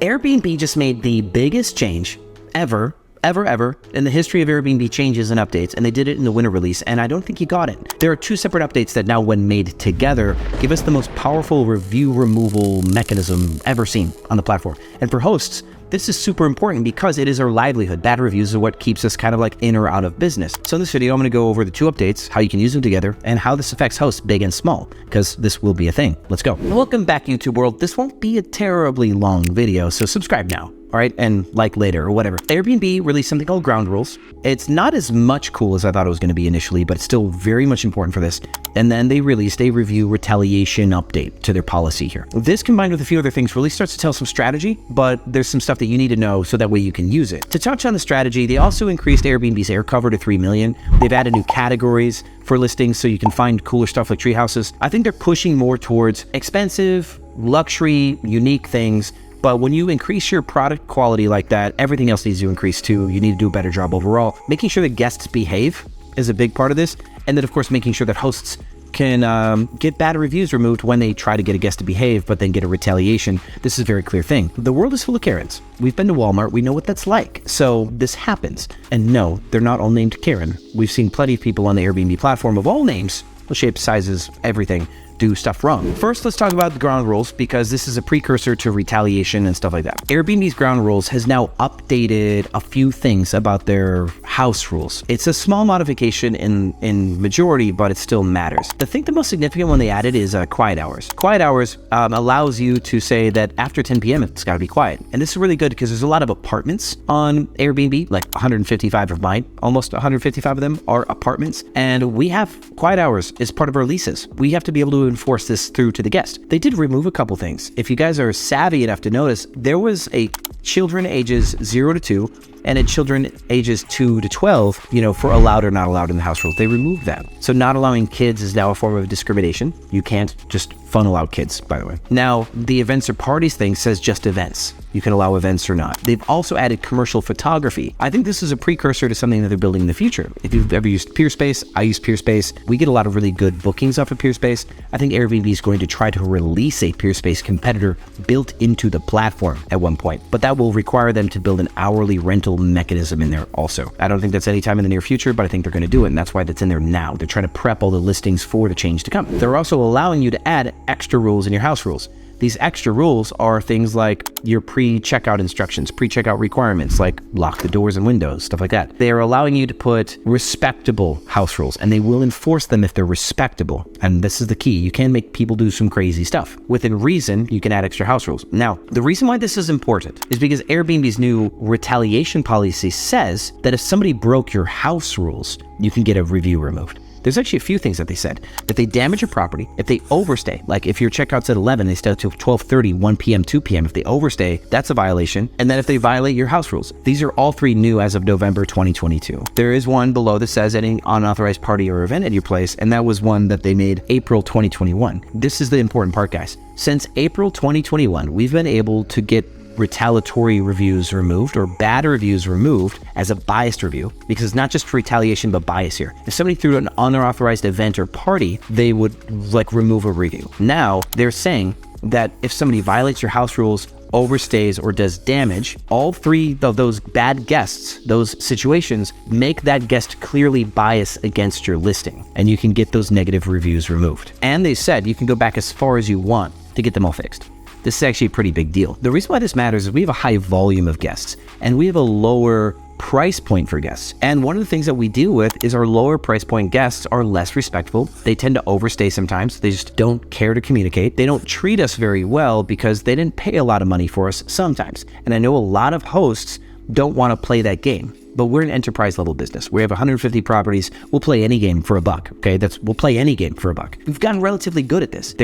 Airbnb just made the biggest change ever in the history of Airbnb changes and updates, and they did it in the winter release, and I don't think you got it. There are two separate updates that now, when made together, give us the most powerful review removal mechanism ever seen on the platform. And for hosts, this is super important because it is our livelihood. Bad reviews are what keeps us kind of like in or out of business. So in this video, I'm going to go over the two updates, how you can use them together, and how this affects hosts big and small, because this will be a thing. Let's go. Welcome back, YouTube world. This won't be a terribly long video, so subscribe now. All right, and like later or whatever. Airbnb released something called ground rules. It's not as much cool as I thought it was going to be initially, but it's still very much important for this. And then they released a review retaliation update to their policy here. This, combined with a few other things, really starts to tell some strategy, but there's some stuff that you need to know so that way you can use it. To touch on the strategy, they also increased Airbnb's air cover to 3 million. They've added new categories for listings so you can find cooler stuff like tree houses. I think they're pushing more towards expensive, luxury, unique things. But when you increase your product quality like that, everything else needs to increase too. You need to do a better job overall. Making sure that guests behave is a big part of this. And then, of course, making sure that hosts can get bad reviews removed when they try to get a guest to behave, but then get a retaliation. This is a very clear thing. The world is full of Karens. We've been to Walmart. We know what that's like. So this happens. And no, they're not all named Karen. We've seen plenty of people on the Airbnb platform of all names, shapes, sizes, everything, do stuff wrong. First, let's talk about the ground rules, because this is a precursor to retaliation and stuff like that. Airbnb's ground rules has now updated a few things about their house rules. It's a small modification in majority, but it still matters. I think the most significant one they added is quiet hours. Quiet hours allows you to say that after 10 p.m. it's got to be quiet. And this is really good because there's a lot of apartments on Airbnb, like 155 of mine, almost 155 of them are apartments. And we have quiet hours as part of our leases. We have to be able to enforce this through to the guest. They did remove a couple things. If you guys are savvy enough to notice, there was a children ages 0 to 2 and a children ages 2 to 12, for allowed or not allowed in the house rules. They removed that. So not allowing kids is now a form of discrimination. You can't just funnel out kids, by the way. Now, the events or parties thing says just events. You can allow events or not. They've also added commercial photography. I think this is a precursor to something that they're building in the future. If you've ever used PEERSPACE, I use PEERSPACE. We get a lot of really good bookings off of PEERSPACE. I think Airbnb is going to try to release a PEERSPACE competitor built into the platform at one point, but that will require them to build an hourly rental mechanism in there also. I don't think that's anytime in the near future, but I think they're going to do it, and that's why that's in there now. They're trying to prep all the listings for the change to come. They're also allowing you to add extra rules in your house rules. These extra rules are things like your pre-checkout instructions, pre-checkout requirements, like lock the doors and windows, stuff like that. They are allowing you to put respectable house rules, and they will enforce them if they're respectable. And this is the key. You can make people do some crazy stuff. Within reason, you can add extra house rules. Now, the reason why this is important is because Airbnb's new retaliation policy says that if somebody broke your house rules, you can get a review removed. There's actually a few things that they said. If they damage your property, if they overstay, like if your checkout's at 11, they stay till 12:30, 1 p.m., 2 p.m. If they overstay, that's a violation. And then if they violate your house rules. These are all three new as of November 2022. There is one below that says any unauthorized party or event at your place, and that was one that they made April 2021. This is the important part, guys. Since April 2021, we've been able to get retaliatory reviews removed or bad reviews removed as a biased review, because it's not just retaliation but bias here. If somebody threw an unauthorized event or party, they would remove a review. Now they're saying that if somebody violates your house rules, overstays, or does damage, all three of those bad guests, those situations, make that guest clearly biased against your listing, and you can get those negative reviews removed. And they said you can go back as far as you want to get them all fixed. This is actually a pretty big deal. The reason why this matters is we have a high volume of guests, and we have a lower price point for guests. And one of the things that we deal with is our lower price point guests are less respectful. They tend to overstay sometimes. They just don't care to communicate. They don't treat us very well because they didn't pay a lot of money for us sometimes. And I know a lot of hosts don't want to play that game. But we're an enterprise level business. We have 150 properties. We'll play any game for $1. Okay, we'll play any game for $1. We've gotten relatively good at this.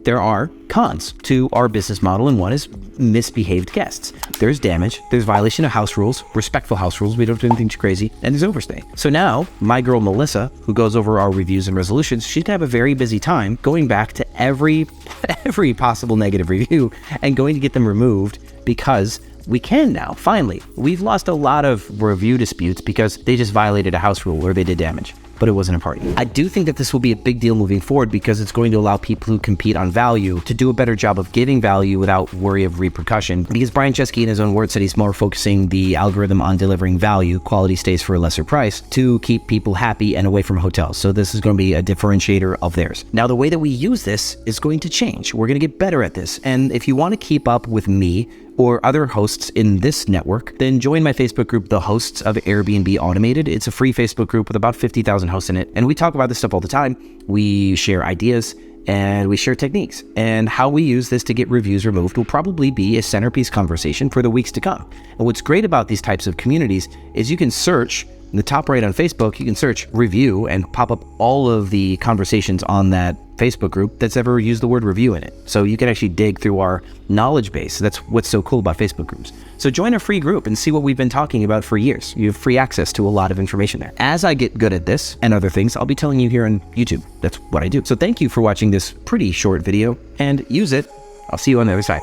There are cons to our business model, and one is misbehaved guests. There's damage, there's violation of house rules, respectful house rules, we don't do anything too crazy, and there's overstay. So now, my girl Melissa, who goes over our reviews and resolutions, she's gonna have a very busy time going back to every possible negative review and going to get them removed, because we can now, finally. We've lost a lot of review disputes because they just violated a house rule or they did damage. but it wasn't a party. I do think that this will be a big deal moving forward because it's going to allow people who compete on value to do a better job of giving value without worry of repercussion. Because Brian Chesky, in his own words, said he's more focusing the algorithm on delivering value, quality stays for a lesser price, to keep people happy and away from hotels. So this is going to be a differentiator of theirs. Now, the way that we use this is going to change. We're going to get better at this. And if you want to keep up with me or other hosts in this network, then join my Facebook group, The Hosts of Airbnb Automated. It's a free Facebook group with about 50,000 hosts in it. And we talk about this stuff all the time. We share ideas and we share techniques. And how we use this to get reviews removed will probably be a centerpiece conversation for the weeks to come. And what's great about these types of communities is you can search in the top right on Facebook, you can search review and pop up all of the conversations on that Facebook group that's ever used the word review in it. So you can actually dig through our knowledge base. That's what's so cool about Facebook groups. So join a free group and see what we've been talking about for years. You have free access to a lot of information there. As I get good at this and other things, I'll be telling you here on YouTube. That's what I do. So thank you for watching this pretty short video and use it. I'll see you on the other side.